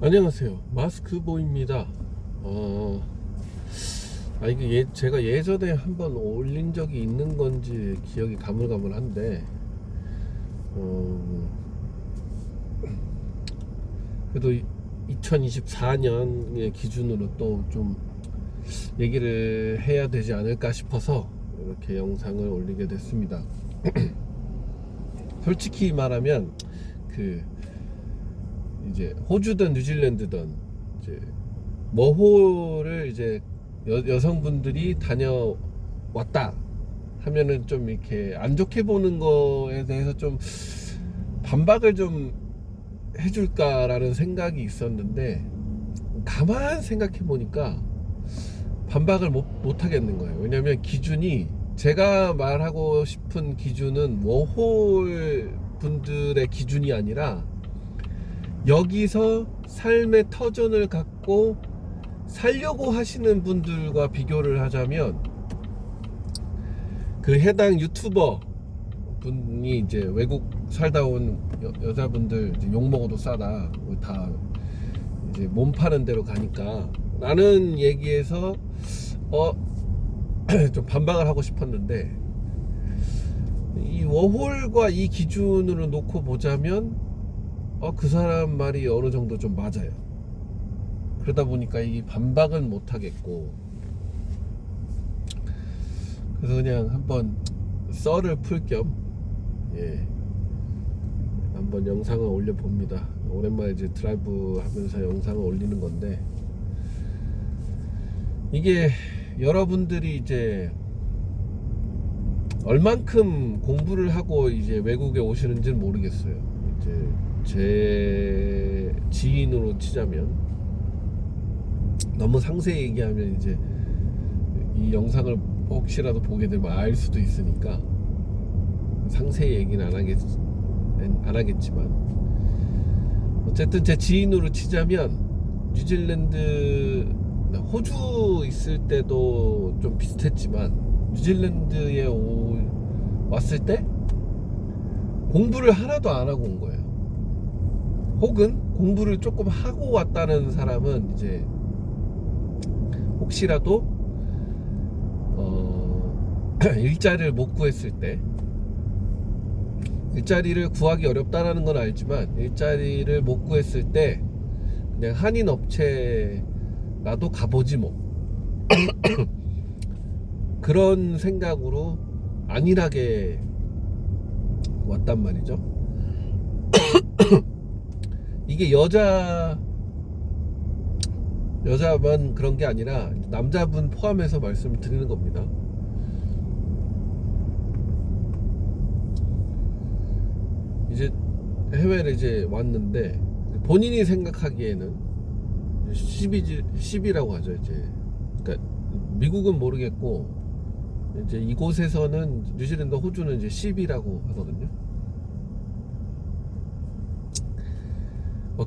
안녕하세요. 마스크보입니다. 이게 제가 예전에 한번 올린 적이 있는 건지 기억이 가물가물한데, 그래도 2024년의 기준으로 또 좀 얘기를 해야 되지 않을까 싶어서 이렇게 영상을 올리게 됐습니다. 솔직히 말하면, 이제 호주든 뉴질랜드든 이제 머호를 이제 여성분들이 다녀왔다 하면은 좀 이렇게 안 좋게 보는 거에 대해서 좀 반박을 좀 해줄까라는 생각이 있었는데, 가만 생각해 보니까 반박을 못 하겠는 거예요. 왜냐면 기준이, 제가 말하고 싶은 기준은 워홀 분들의 기준이 아니라 여기서 삶의 터전을 갖고 살려고 하시는 분들과 비교를 하자면, 그 해당 유튜버 분이 이제 외국 살다 온 여자분들 이제 욕 먹어도 싸다, 다 이제 몸 파는 대로 가니까 라는 얘기에서 좀 반박을 하고 싶었는데, 이 워홀과 이 기준으로 놓고 보자면 그 사람 말이 어느 정도 좀 맞아요. 그러다 보니까 이 반박은 못 하겠고, 그래서 그냥 한번 썰을 풀 겸 한번 영상을 올려 봅니다. 오랜만에 이제 드라이브 하면서 영상을 올리는 건데, 이게 여러분들이 이제 얼만큼 공부를 하고 이제 외국에 오시는지는 모르겠어요. 이제 제 지인으로 치자면, 너무 상세히 얘기하면 이제 이 영상을 혹시라도 보게 되면 알 수도 있으니까 상세히 얘기는 안 하겠지만, 어쨌든 제 지인으로 치자면, 뉴질랜드, 호주 있을 때도 좀 비슷했지만 뉴질랜드에 왔을 때 공부를 하나도 안 하고 온 거예요. 혹은 공부를 조금 하고 왔다는 사람은 이제 혹시라도 일자리를 못 구했을 때, 일자리를 구하기 어렵다라는 건 알지만 일자리를 못 구했을 때 그냥 한인 업체라도 가보지 뭐 그런 생각으로 안일하게 왔단 말이죠. 이게 여자만 그런 게 아니라 남자분 포함해서 말씀을 드리는 겁니다. 이제 해외를 이제 왔는데 본인이 생각하기에는 10이라고 하죠. 이제 그러니까 미국은 모르겠고, 이제 이곳에서는 뉴질랜드, 호주는 이제 10이라고 하거든요.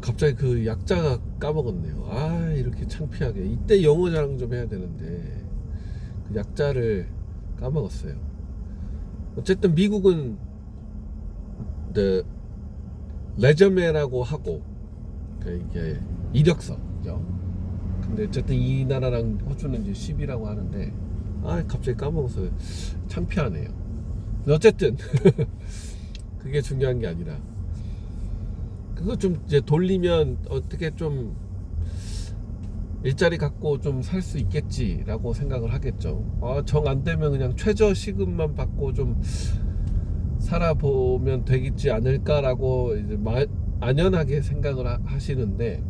갑자기 그 약자가 까먹었네요. 이렇게 창피하게. 이때 영어 자랑 좀 해야 되는데 그 약자를 까먹었어요. 어쨌든 미국은 the 레저메라고 하고, 이게 이력서죠. 근데 어쨌든 이 나라랑 호주는 이제 10이라고 하는데, 갑자기 까먹어서 창피하네요. 어쨌든 그게 중요한 게 아니라, 그거 좀 이제 돌리면 어떻게 좀 일자리 갖고 좀 살 수 있겠지라고 생각을 하겠죠. 정 안 되면 그냥 최저 시급만 받고 좀 살아보면 되겠지 않을까라고 이제 안연하게 생각을 하시는데,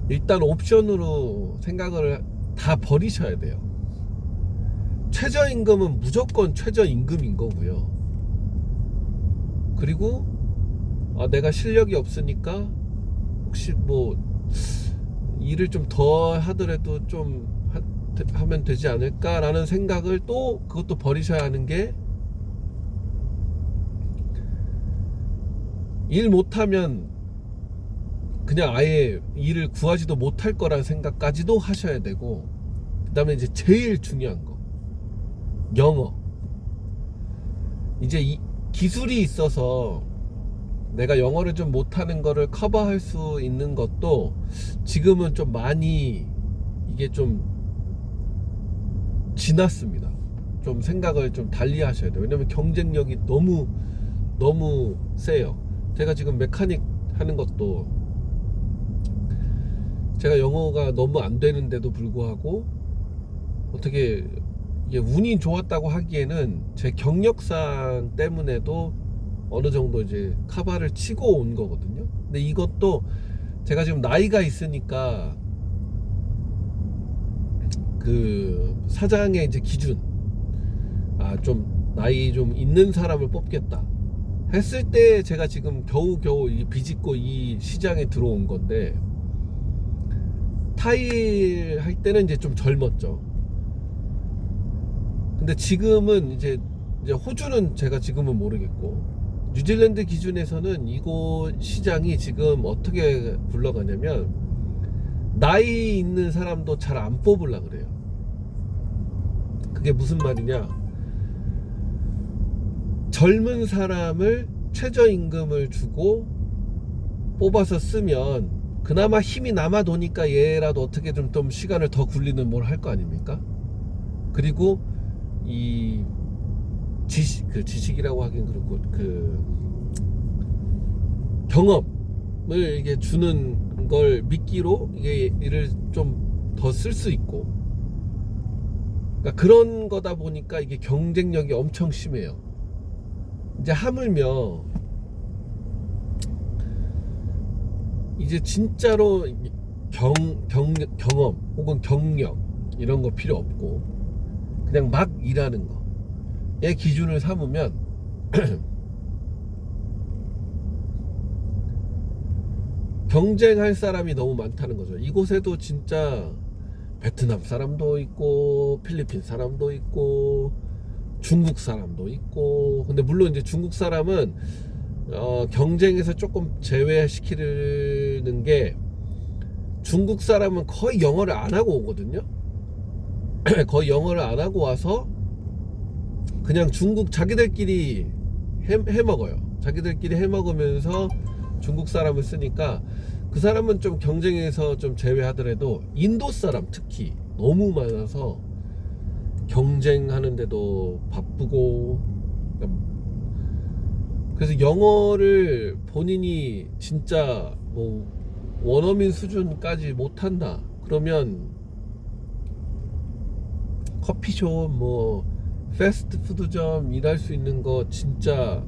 일단 옵션으로 생각을 다 버리셔야 돼요. 최저임금은 무조건 최저임금인 거고요. 그리고 내가 실력이 없으니까 혹시 뭐 일을 좀 더 하더라도 좀 하면 되지 않을까라는 생각을 또 그것도 버리셔야 하는 게, 일 못하면 그냥 아예 일을 구하지도 못할 거라는 생각까지도 하셔야 되고, 그 다음에 이제 제일 중요한 거, 영어. 이제 이 기술이 있어서 내가 영어를 좀 못하는 거를 커버할 수 있는 것도 지금은 좀 많이 이게 좀 지났습니다. 좀 생각을 좀 달리 하셔야 돼요. 왜냐면 경쟁력이 너무 너무 세요. 제가 지금 메카닉 하는 것도 제가 영어가 너무 안 되는데도 불구하고 어떻게 이게 운이 좋았다고 하기에는 제 경력상 때문에도 어느 정도 이제 카바를 치고 온 거거든요. 근데 이것도 제가 지금 나이가 있으니까 그 사장의 이제 기준, 좀 나이 좀 있는 사람을 뽑겠다 했을 때 제가 지금 겨우겨우 비집고 이 시장에 들어온 건데, 타일 할 때는 이제 좀 젊었죠. 근데 지금은 이제 호주는 제가 지금은 모르겠고, 뉴질랜드 기준에서는 이곳 시장이 지금 어떻게 굴러가냐면 나이 있는 사람도 잘 안 뽑으려고 그래요. 그게 무슨 말이냐, 젊은 사람을 최저임금을 주고 뽑아서 쓰면 그나마 힘이 남아 도니까 얘라도 어떻게 좀 시간을 더 굴리는 뭘 할 거 아닙니까? 그리고 이 지식이라고 하긴 그렇고 경험을 이게 주는 걸 미끼로 이게 일을 좀 더 쓸 수 있고, 그러니까 그런 거다 보니까 이게 경쟁력이 엄청 심해요. 이제 하물며 이제 진짜로 경험 혹은 경력 이런 거 필요 없고 그냥 막 일하는 거에 기준을 삼으면 경쟁할 사람이 너무 많다는 거죠. 이곳에도 진짜 베트남 사람도 있고 필리핀 사람도 있고 중국 사람도 있고, 근데 물론 이제 중국 사람은 경쟁에서 조금 제외시키는 게, 중국 사람은 거의 영어를 안 하고 오거든요. 거의 영어를 안 하고 와서 그냥 중국 자기들끼리 해 먹어요. 자기들끼리 해 먹으면서 중국 사람을 쓰니까 그 사람은 좀 경쟁에서 좀 제외하더라도 인도 사람 특히 너무 많아서 경쟁하는데도 바쁘고, 그래서 영어를 본인이 진짜 뭐 원어민 수준까지 못한다 그러면 커피숍 뭐 패스트푸드점 일할 수 있는 거 진짜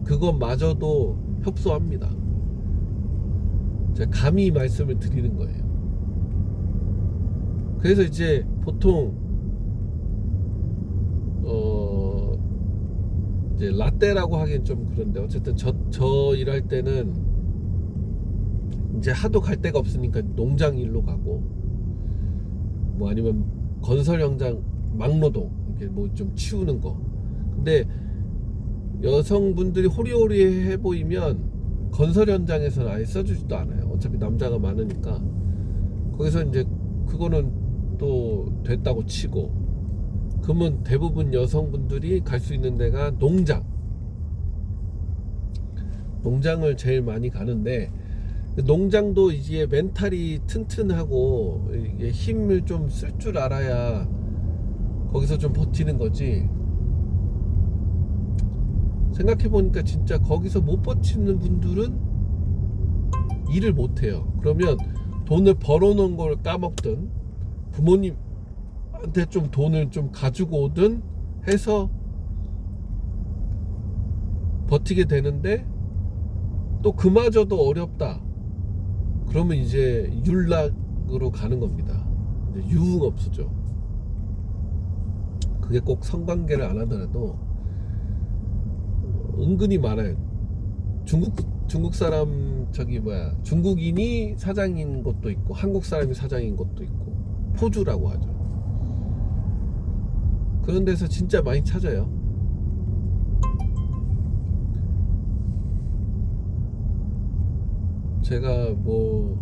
그것마저도 협소합니다. 제가 감히 말씀을 드리는 거예요. 그래서 이제 보통 이제 라떼라고 하긴 좀 그런데, 어쨌든 저 일할 때는 이제 하도 갈 데가 없으니까 농장 일로 가고, 뭐 아니면 건설 현장 막노동 이렇게 뭐 좀 치우는 거. 근데 여성분들이 호리호리해 보이면 건설 현장에서는 아예 써주지도 않아요. 어차피 남자가 많으니까. 거기서 이제 그거는 또 됐다고 치고, 그러면 대부분 여성분들이 갈 수 있는 데가 농장을 제일 많이 가는데, 농장도 이제 멘탈이 튼튼하고 이게 힘을 좀 쓸 줄 알아야 거기서 좀 버티는 거지. 생각해보니까 진짜 거기서 못 버티는 분들은 일을 못해요. 그러면 돈을 벌어놓은 걸 까먹든 부모님한테 좀 돈을 좀 가지고 오든 해서 버티게 되는데, 또 그마저도 어렵다 그러면 이제 율락으로 가는 겁니다. 유흥업소죠. 그게 꼭 성관계를 안 하더라도 은근히 많아요. 중국 사람 중국인이 사장인 것도 있고 한국 사람이 사장인 것도 있고, 포주라고 하죠. 그런 데서 진짜 많이 찾아요. 제가 뭐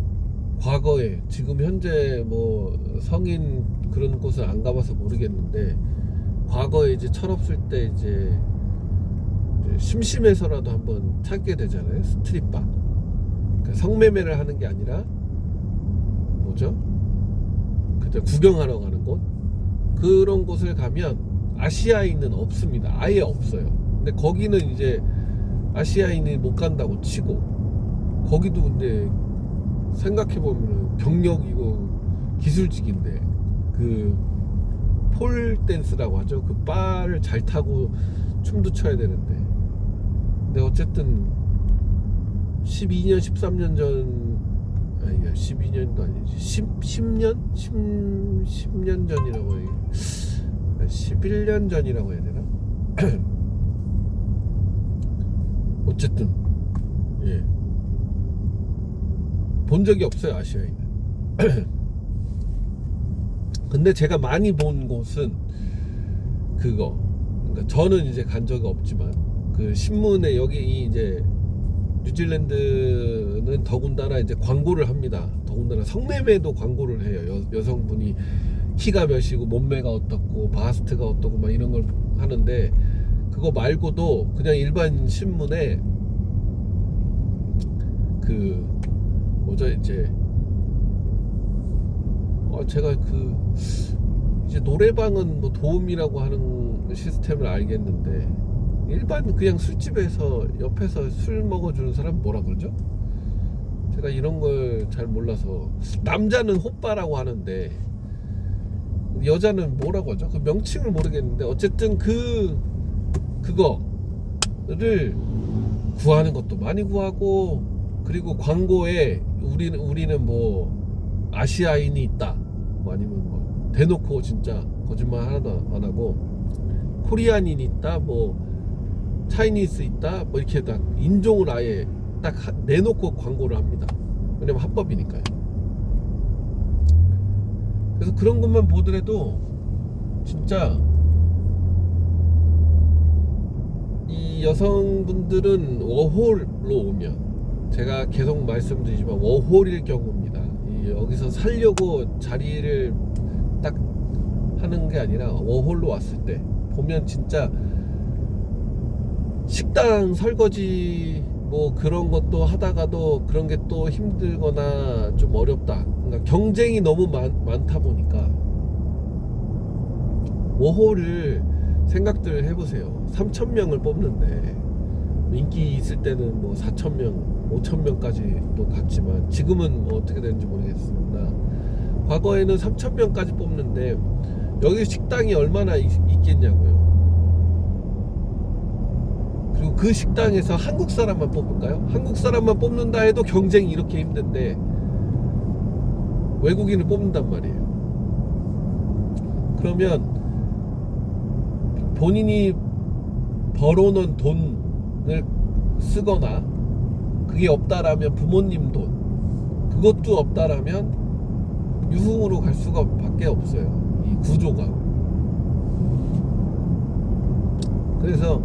과거에, 지금 현재 뭐 성인 그런 곳을 안 가봐서 모르겠는데, 과거에 이제 철없을 때 이제 이제 심심해서라도 한번 찾게 되잖아요. 스트릿바. 그러니까 성매매를 하는 게 아니라 뭐죠? 그저 구경하러 가는 곳. 그런 곳을 가면 아시아인은 없습니다. 아예 없어요. 근데 거기는 이제 아시아인이 못 간다고 치고, 거기도 근데 생각해보면 경력이고 기술직인데, 그 폴 댄스라고 하죠. 그 바를 잘 타고 춤도 춰야 되는데. 근데 어쨌든 12년 13년 전, 아니야 12년도 아니지, 10년 10년 전이라고 해. 11년 전이라고 해야 되나? 어쨌든 예, 본 적이 없어요, 아시아인은. 근데 제가 많이 본 곳은 그거, 그러니까 저는 이제 간 적이 없지만 그 신문에, 여기 이제 뉴질랜드는 더군다나 이제 광고를 합니다. 더군다나 성매매도 광고를 해요. 여성분이 키가 몇이고 몸매가 어떻고 바스트가 어떻고 막 이런 걸 하는데, 그거 말고도 그냥 일반 신문에 그 뭐죠, 이제 제가 그 이제 노래방은 뭐 도움이라고 하는 시스템을 알겠는데, 일반 그냥 술집에서 옆에서 술 먹어주는 사람 뭐라 그러죠? 제가 이런 걸 잘 몰라서. 남자는 호빠라고 하는데 여자는 뭐라고 하죠? 그 명칭을 모르겠는데, 어쨌든 그거를 구하는 것도 많이 구하고, 그리고 광고에 우리는 뭐 아시아인이 있다, 뭐 아니면 뭐 대놓고 진짜 거짓말 하나도 안 하고 코리안인이 있다, 뭐 차이니스 있다, 뭐 이렇게 딱 인종을 아예 딱 내놓고 광고를 합니다. 왜냐면 합법이니까요. 그래서 그런 것만 보더라도 진짜 이 여성분들은 워홀로 오면, 제가 계속 말씀드리지만 워홀일 경우입니다. 여기서 살려고 자리를 딱 하는 게 아니라 워홀로 왔을 때 보면 진짜 식당 설거지 뭐 그런 것도 하다가도 그런 게 또 힘들거나 좀 어렵다. 그러니까 경쟁이 너무 많다 보니까 워홀을 생각들 해보세요. 3,000명을 뽑는데, 인기 있을 때는 뭐 4,000명, 5,000명까지도 갔지만 지금은 뭐 어떻게 되는지 모르겠습니다. 과거에는 3,000명까지 뽑는데 여기 식당이 얼마나 있겠냐고요. 그리고 그 식당에서 한국 사람만 뽑을까요? 한국 사람만 뽑는다 해도 경쟁이 이렇게 힘든데 외국인을 뽑는단 말이에요. 그러면 본인이 벌어놓은 돈을 쓰거나, 그게 없다라면 부모님 돈, 그것도 없다라면 유흥으로 갈 수가 밖에 없어요, 이 구조가. 그래서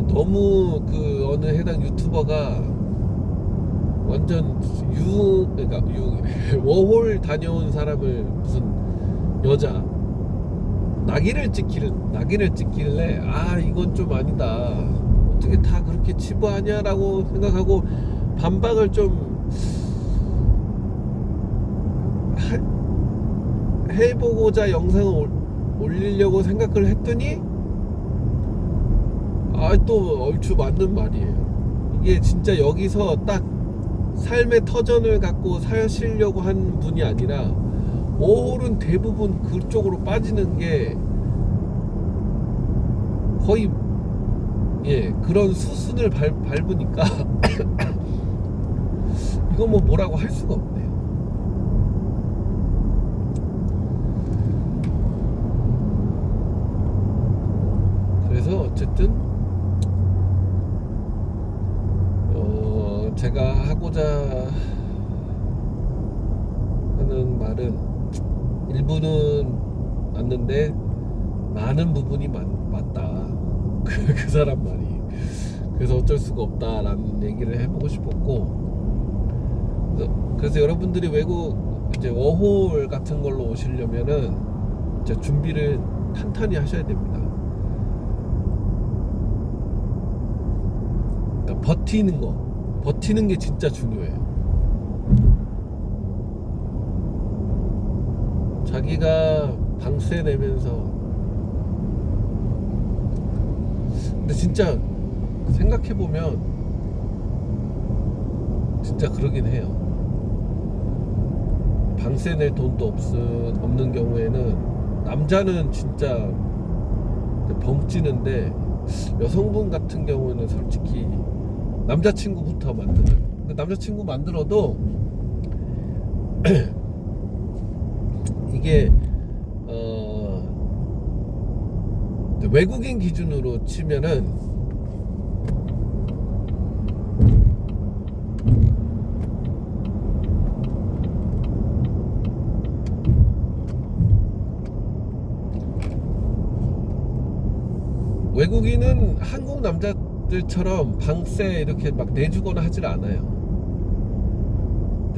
너무 그 어느 해당 유튜버가 완전 그러니까 워홀 다녀온 사람을 무슨 여자 낙인을 찍길래 이건 좀 아니다, 어떻게 다 그렇게 치부하냐라고 생각하고 반박을 좀 해보고자 영상을 올리려고 생각을 했더니 또 얼추 맞는 말이에요. 이게 진짜 여기서 딱 삶의 터전을 갖고 사시려고 한 분이 아니라, 워홀은 대부분 그쪽으로 빠지는 게 거의 그런 수순을 밟으니까 이건 뭐 뭐라고 할 수가 없네요. 그래서 어쨌든 제가 하고자 하는 말은 일부는 맞는데 많은 부분이 맞다. 그 사람 말이. 그래서 어쩔 수가 없다라는 얘기를 해보고 싶었고, 그래서 여러분들이 외국 이제 워홀 같은 걸로 오시려면은 이제 준비를 탄탄히 하셔야 됩니다. 그러니까 버티는 게 진짜 중요해요. 자기가 방세 내면서. 근데 진짜 생각해보면 진짜 그러긴 해요. 방세 낼 돈도 없는 경우에는 남자는 진짜 벙찌는데, 여성분 같은 경우는 솔직히 남자친구부터 만드는, 남자친구 만들어도 이게 외국인 기준으로 치면은 외국인은 한국 남자들처럼 방세 이렇게 막 내주거나 하질 않아요.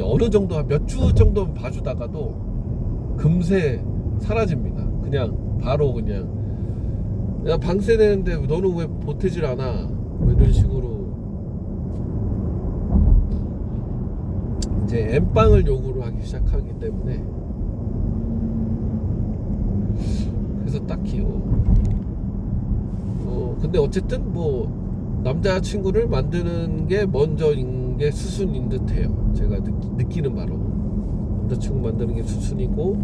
어느 정도 한 몇 주 정도 봐주다가도 금세 사라집니다. 그냥 바로 그냥 야, 방세 내는데 너는 왜 보태질 않아? 뭐 이런 식으로 이제 엠빵을 요구를 하기 시작하기 때문에. 그래서 딱히요. 근데 어쨌든 뭐 남자친구를 만드는 게 먼저인 게 수순인 듯해요. 제가 느끼는 바로 남자친구 만드는 게 수순이고,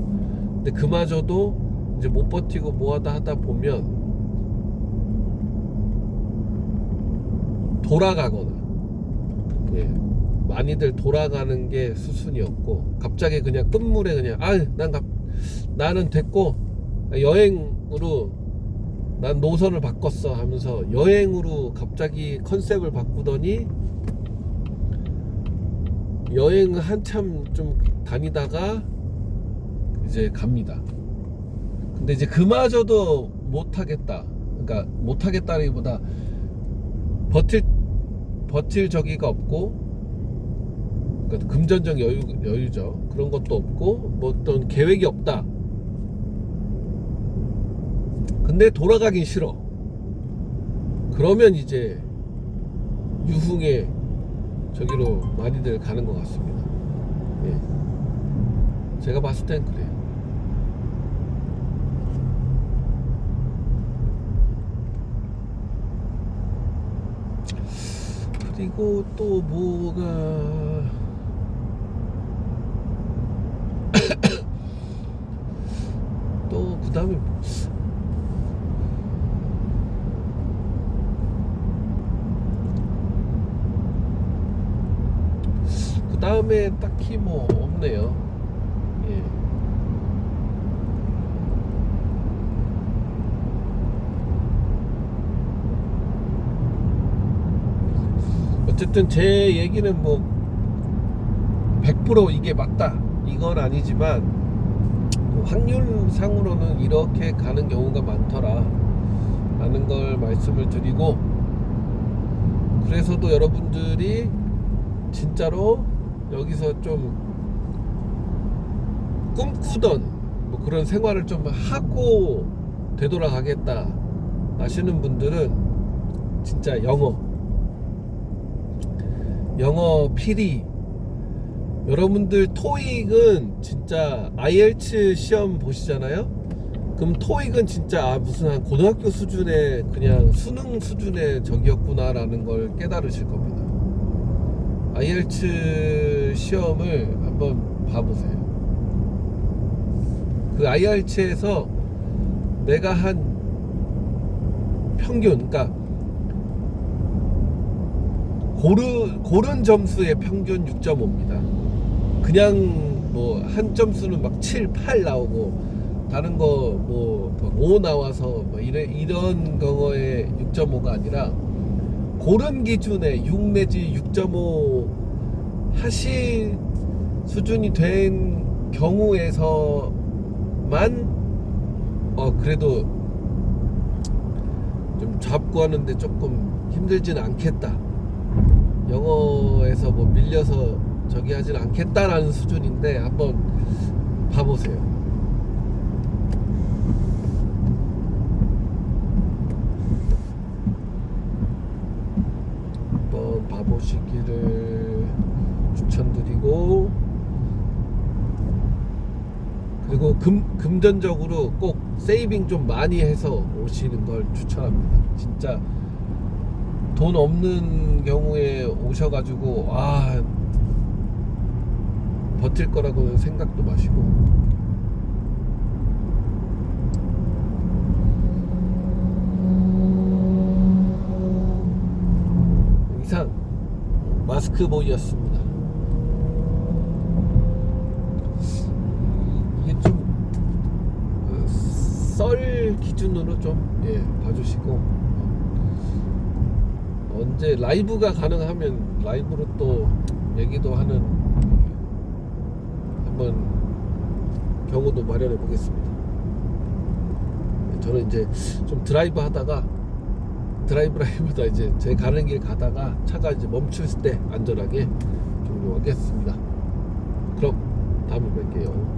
근데 그마저도 이제 못 버티고 뭐하다 하다 보면 돌아가거나, 예, 많이들 돌아가는 게 수순이었고, 갑자기 그냥 끝물에 그냥 나는 됐고 여행으로 난 노선을 바꿨어 하면서 여행으로 갑자기 컨셉을 바꾸더니 여행 한참 좀 다니다가 이제 갑니다. 근데 이제 그마저도 못하겠다. 그러니까 못하겠다기보다 버틸 저기가 없고, 그러니까 금전적 여유죠. 그런 것도 없고, 뭐 어떤 계획이 없다. 근데 돌아가긴 싫어. 그러면 이제 유흥에 저기로 많이들 가는 것 같습니다. 예. 제가 봤을 땐 그래요. 그리고 또 뭐가 또 그 다음에 딱히 뭐 없네요. 예. 어쨌든 제 얘기는 뭐 100% 이게 맞다 이건 아니지만, 확률상으로는 이렇게 가는 경우가 많더라 라는 걸 말씀을 드리고, 그래서도 여러분들이 진짜로 여기서 좀 꿈꾸던 뭐 그런 생활을 좀 하고 되돌아가겠다 하시는 분들은 진짜 영어 필히, 여러분들 토익은 진짜 IELTS 시험 보시잖아요. 그럼 토익은 진짜 무슨 한 고등학교 수준의 그냥 수능 수준의 적이었구나 라는 걸 깨달으실 겁니다. IELTS 시험을 한번 봐보세요. 그 IELTS에서 내가 한 평균, 그러니까 고른 점수의 평균 6.5입니다. 그냥 뭐 한 점수는 막 7, 8 나오고 다른 거 뭐 5 나와서 뭐 이런 경우에 6.5가 아니라 고른 기준에 6 내지 6.5 하실 수준이 된 경우에서만 그래도 좀 잡고 하는데 조금 힘들지는 않겠다, 영어에서 뭐 밀려서 저기 하진 않겠다라는 수준인데 한번 봐보세요. 보시기를 추천드리고, 그리고 금전적으로 꼭 세이빙 좀 많이 해서 오시는 걸 추천합니다. 진짜 돈 없는 경우에 오셔가지고 버틸 거라고는 생각도 마시고. 이상 마스크보이였습니다. 이게 좀 썰 기준으로 좀 봐주시고, 언제 라이브가 가능하면 라이브로 또 얘기도 하는 한번 경우도 마련해 보겠습니다. 저는 이제 좀 드라이브하다가 이제 제 가는 길 가다가 차가 이제 멈출 때 안전하게 종료하겠습니다. 그럼 다음에 뵐게요.